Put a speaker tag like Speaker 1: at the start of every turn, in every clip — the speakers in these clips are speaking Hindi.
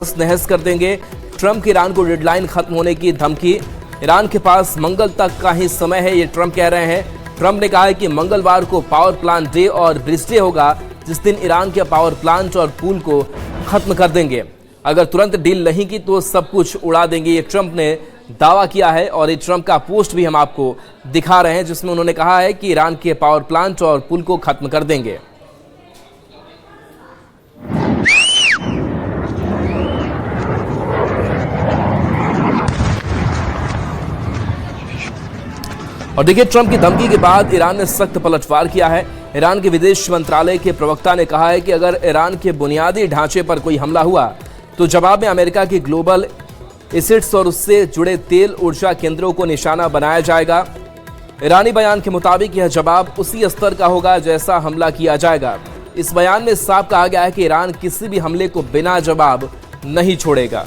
Speaker 1: नहस कर देंगे। ट्रंप की ईरान को डेडलाइन खत्म होने की धमकी। ईरान के पास मंगल तक का ही समय है, ये ट्रंप कह रहे हैं। ट्रंप ने कहा है कि मंगलवार को पावर प्लांट डे और ब्रिज डे होगा, जिस दिन ईरान के पावर प्लांट और पूल को खत्म कर देंगे। अगर तुरंत डील नहीं की तो सब कुछ उड़ा देंगे, ये ट्रंप ने दावा किया है। और ये ट्रंप का पोस्ट भी हम आपको दिखा रहे हैं, जिसमें उन्होंने कहा है कि ईरान के पावर प्लांट और पुल को खत्म कर देंगे। और देखिए, ट्रंप की धमकी के बाद ईरान ने सख्त पलटवार किया है। ईरान के विदेश मंत्रालय के प्रवक्ता ने कहा है कि अगर ईरान के बुनियादी ढांचे पर कोई हमला हुआ तो जवाब में अमेरिका की ग्लोबल एसिड्स और उससे जुड़े तेल ऊर्जा केंद्रों को निशाना बनाया जाएगा। ईरानी बयान के मुताबिक यह जवाब उसी स्तर का होगा जैसा हमला किया जाएगा। इस बयान में साफ कहा गया है कि ईरान किसी भी हमले को बिना जवाब नहीं छोड़ेगा।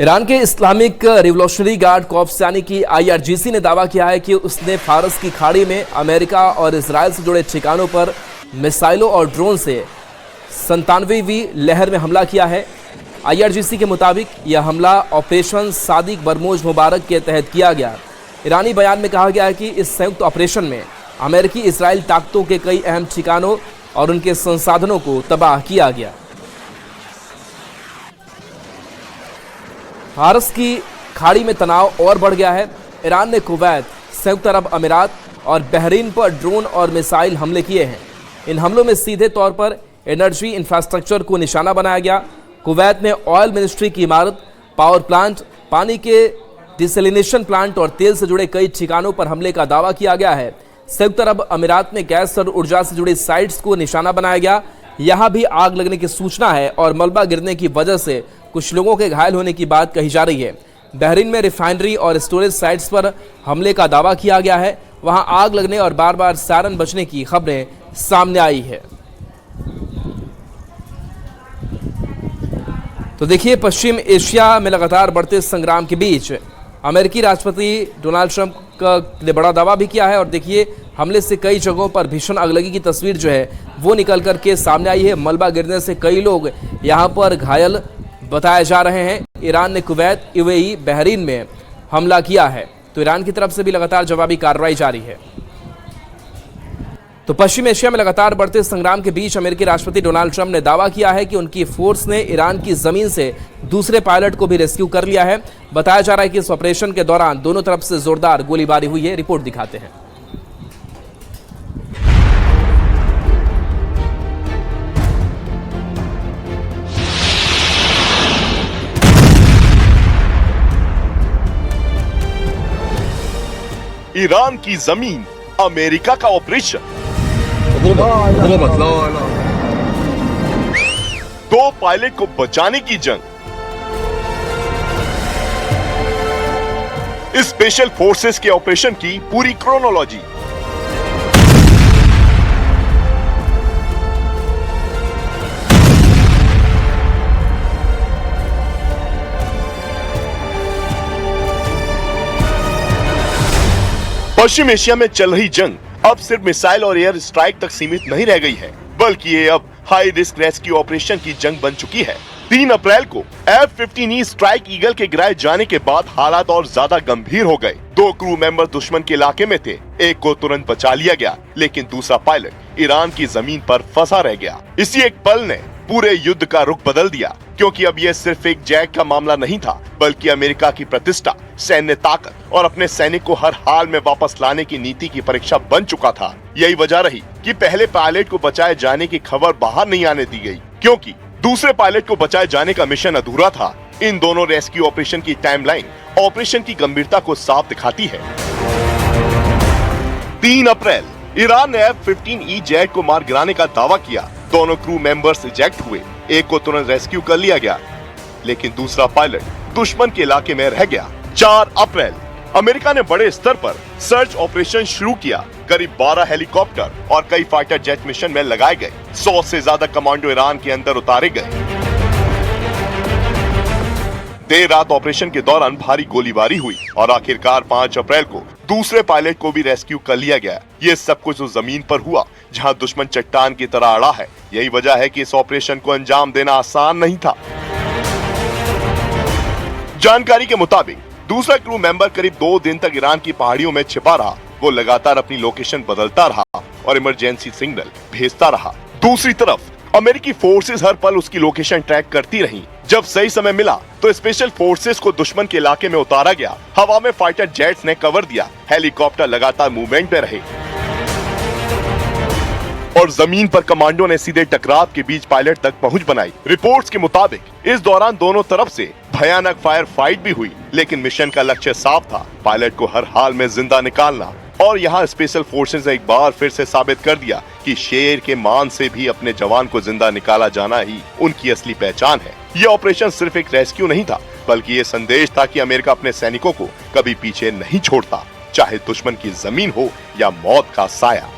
Speaker 1: ईरान के इस्लामिक रिवोल्यूशनरी गार्ड कॉर्प्स यानी कि IRGC ने दावा किया है कि उसने फारस की खाड़ी में अमेरिका और इसराइल से जुड़े ठिकानों पर मिसाइलों और ड्रोन से 97वीं लहर में हमला किया है। IRGC के मुताबिक यह हमला ऑपरेशन सादिक बरमोज मुबारक के तहत किया गया। ईरानी बयान में कहा गया है कि इस संयुक्त ऑपरेशन में अमेरिकी इसराइल ताकतों के कई अहम ठिकानों और उनके संसाधनों को तबाह किया गया। फारस की खाड़ी में तनाव और बढ़ गया है। ईरान ने कुवैत, संयुक्त अरब अमीरात और बहरीन पर ड्रोन और मिसाइल हमले किए हैं। इन हमलों में सीधे तौर पर एनर्जी इंफ्रास्ट्रक्चर को निशाना बनाया गया। कुवैत में ऑयल मिनिस्ट्री की इमारत, पावर प्लांट, पानी के डिसैलिनेशन प्लांट और तेल से जुड़े कई ठिकानों पर हमले का दावा किया गया है। संयुक्त अरब अमीरात में गैस और ऊर्जा से जुड़ी साइट्स को निशाना बनाया गया। यहां भी आग लगने की सूचना है और मलबा गिरने की वजह से कुछ लोगों के घायल होने की बात कही जा रही है। बहरीन में रिफाइनरी और स्टोरेज साइट्स पर हमले का दावा किया गया है। वहां आग लगने और बार बार सायरन बजने की खबरें सामने आई है। तो देखिए, पश्चिम एशिया में लगातार बढ़ते संग्राम के बीच अमेरिकी राष्ट्रपति डोनाल्ड ट्रंप ने बड़ा दावा भी किया है। और देखिए, हमले से कई जगहों पर भीषण आगलगी की तस्वीर जो है वो निकल करके सामने आई है। मलबा गिरने से कई लोग यहां पर घायल बताए जा रहे हैं। ईरान ने कुवैत, UAE, बहरीन में हमला किया है, तो ईरान की तरफ से भी लगातार जवाबी कार्रवाई जारी है। तो पश्चिम एशिया में लगातार बढ़ते संग्राम के बीच अमेरिकी राष्ट्रपति डोनाल्ड ट्रंप ने दावा किया है कि उनकी फोर्स ने ईरान की जमीन से दूसरे पायलट को भी रेस्क्यू कर लिया है। बताया जा रहा है कि इस ऑपरेशन के दौरान दोनों तरफ से जोरदार गोलीबारी हुई है। रिपोर्ट दिखाते हैं।
Speaker 2: ईरान की जमीन, अमेरिका का ऑपरेशन, दो पायलट को बचाने की जंग, स्पेशल फोर्सेस के ऑपरेशन की पूरी क्रोनोलॉजी। पश्चिम एशिया में चल रही जंग अब सिर्फ मिसाइल और एयर स्ट्राइक तक सीमित नहीं रह गई है, बल्कि ये अब हाई रिस्क रेस्क्यू ऑपरेशन की जंग बन चुकी है। 3 अप्रैल को F-15E स्ट्राइक ईगल के गिराए जाने के बाद हालात और ज्यादा गंभीर हो गए। 2 क्रू मेंबर दुश्मन के इलाके में थे, एक को तुरंत बचा लिया गया, लेकिन दूसरा पायलट ईरान की जमीन पर फंसा रह गया। इसी एक पल ने पूरे युद्ध का रुख बदल दिया, क्योंकि अब यह सिर्फ एक जैक का मामला नहीं था, बल्कि अमेरिका की प्रतिष्ठा, सैन्य ताकत और अपने सैनिक को हर हाल में वापस लाने की नीति की परीक्षा बन चुका था। यही वजह रही कि पहले पायलट को बचाए जाने की खबर बाहर नहीं आने दी गई, क्योंकि दूसरे पायलट को बचाए जाने का मिशन अधूरा था। इन दोनों रेस्क्यू ऑपरेशन की टाइमलाइन ऑपरेशन की गंभीरता को साफ दिखाती है। 3 अप्रैल ईरान ने F-15E जेट को मार गिराने का दावा किया। दोनों क्रू मेंबर्स इजेक्ट हुए, एक को तुरंत रेस्क्यू कर लिया गया, लेकिन दूसरा पायलट दुश्मन के इलाके में रह गया। 4 अप्रैल अमेरिका ने बड़े स्तर पर सर्च ऑपरेशन शुरू किया। करीब 12 हेलीकॉप्टर और कई फाइटर जेट मिशन में लगाए गए। 100 से ज्यादा कमांडो ईरान के अंदर उतारे गए। देर रात ऑपरेशन के दौरान भारी गोलीबारी हुई और आखिरकार 5 अप्रैल को दूसरे पायलट को भी रेस्क्यू कर लिया गया। ये सब कुछ उस जमीन पर हुआ जहां दुश्मन चट्टान की तरह अड़ा है। यही वजह है कि इस ऑपरेशन को अंजाम देना आसान नहीं था। जानकारी के मुताबिक दूसरा क्रू मेंबर करीब 2 दिन तक ईरान की पहाड़ियों में छिपा रहा। वो लगातार अपनी लोकेशन बदलता रहा और इमरजेंसी सिग्नल भेजता रहा। दूसरी तरफ अमेरिकी फोर्सेस हर पल उसकी लोकेशन ट्रैक करती रहीं। जब सही समय मिला तो स्पेशल फोर्सेस को दुश्मन के इलाके में उतारा गया। हवा में फाइटर जेट्स ने कवर दिया। हेलीकॉप्टर लगातार मूवमेंट में रहे और जमीन पर कमांडो ने सीधे टकराव के बीच पायलट तक पहुंच बनाई। रिपोर्ट्स के मुताबिक इस दौरान दोनों तरफ से भयानक फायर फाइट भी हुई, लेकिन मिशन का लक्ष्य साफ था, पायलट को हर हाल में जिंदा निकालना। और यहाँ स्पेशल फोर्सेस ने एक बार फिर से साबित कर दिया कि शेर के मान से भी अपने जवान को जिंदा निकाला जाना ही उनकी असली पहचान है। ये ऑपरेशन सिर्फ एक रेस्क्यू नहीं था, बल्कि ये संदेश था कि अमेरिका अपने सैनिकों को कभी पीछे नहीं छोड़ता, चाहे दुश्मन की जमीन हो या मौत का साया।